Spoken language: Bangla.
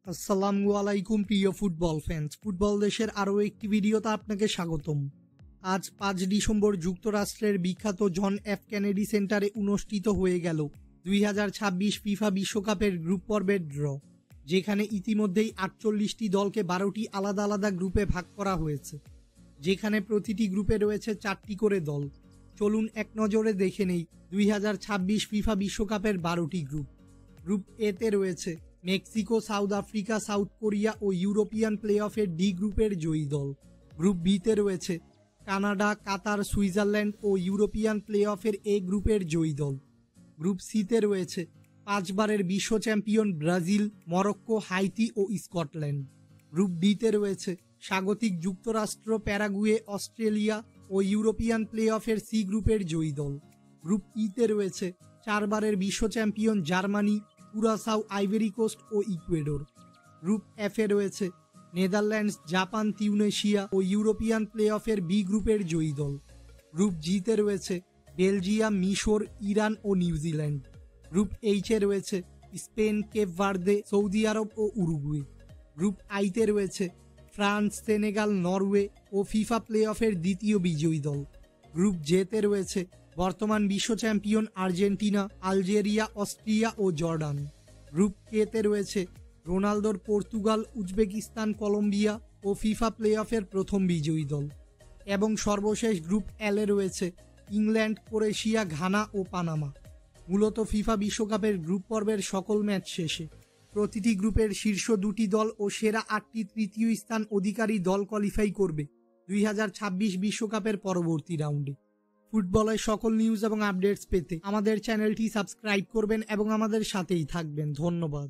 আসসালামু আলাইকুম প্রিয় ফুটবল ফ্যান্স, ফুটবল দেশের আরও একটি ভিডিওতে আপনাকে স্বাগতম। আজ 5 ডিসেম্বর যুক্তরাষ্ট্রের বিখ্যাত জন এফ কেনেডি সেন্টারে অনুষ্ঠিত হয়ে গেল 2026 ফিফা বিশ্বকাপের গ্রুপ পর্বের ড্র, যেখানে ইতিমধ্যেই 48টি দলকে 12টি আলাদা আলাদা গ্রুপে ভাগ করা হয়েছে, যেখানে প্রতিটি গ্রুপে রয়েছে 4টি করে দল। চলুন এক নজরে দেখে নেই 2026 ফিফা বিশ্বকাপের 12টি গ্রুপ। গ্রুপ এতে রয়েছে Mexico, South Africa, South Korea ও ইউরোপিয়ান প্লে অফের ডি গ্রুপের জয়ী দল। গ্রুপ বিতে রয়েছে কানাডা, কাতার, সুইজারল্যান্ড ও ইউরোপিয়ান প্লে অফের এ গ্রুপের জয়ী দল। গ্রুপ সিতে রয়েছে 5 বারের বিশ্ব চ্যাম্পিয়ন ব্রাজিল, মরক্কো, হাইতি ও স্কটল্যান্ড। গ্রুপ ডিতে রয়েছে স্বাগতিক যুক্তরাষ্ট্র, প্যারাগুয়ে, অস্ট্রেলিয়া ও ইউরোপিয়ান প্লে অফের সি গ্রুপের জয়ী দল। গ্রুপ ইতে রয়েছে 4 বারের বিশ্ব champion Germany, Curacao, Ivory Coast ও ইকুয়েডর। গ্রুপ এফে রয়েছে নেদারল্যান্ডস, জাপান, তিউনেশিয়া ও ইউরোপিয়ান প্লে অফের বি গ্রুপের জয়ী দল। গ্রুপ জিতে রয়েছে বেলজিয়াম, মিশর, ইরান ও নিউজিল্যান্ড। গ্রুপ এইচে রয়েছে Spain, Cape Verde, Saudi Arab ও উরুগুয়ে। গ্রুপ আইতে রয়েছে ফ্রান্স, সেনেগাল, নরওয়ে ও ফিফা প্লে অফের দ্বিতীয় বিজয়ী দল। গ্রুপ জেতে রয়েছে বর্তমান বিশ্ব চ্যাম্পিয়ন আর্জেন্টিনা, আলজেরিয়া, অস্ট্রিয়া ও জর্ডান। গ্রুপ কেতে রয়েছে রোনালদোর পর্তুগাল, উজবেকিস্তান, কলম্বিয়া ও ফিফা প্লে অফের প্রথম বিজয়ী দল। এবং সর্বশেষ গ্রুপ এলে রয়েছে ইংল্যান্ড, ক্রোয়েশিয়া, ঘানা ও পানামা। মূলত ফিফা বিশ্বকাপের গ্রুপ পর্বের সকল ম্যাচ শেষে প্রতিটি গ্রুপের শীর্ষ 2টি দল ও সেরা 8টি তৃতীয় স্থান অধিকারী দল কোয়ালিফাই করবে 2026 বিশ্বকাপের পরবর্তী রাউন্ডে। ফুটবলের সকল নিউজ এবং আপডেটস পেতে আমাদের চ্যানেলটি সাবস্ক্রাইব করবেন এবং আমাদের সাথেই থাকবেন। ধন্যবাদ।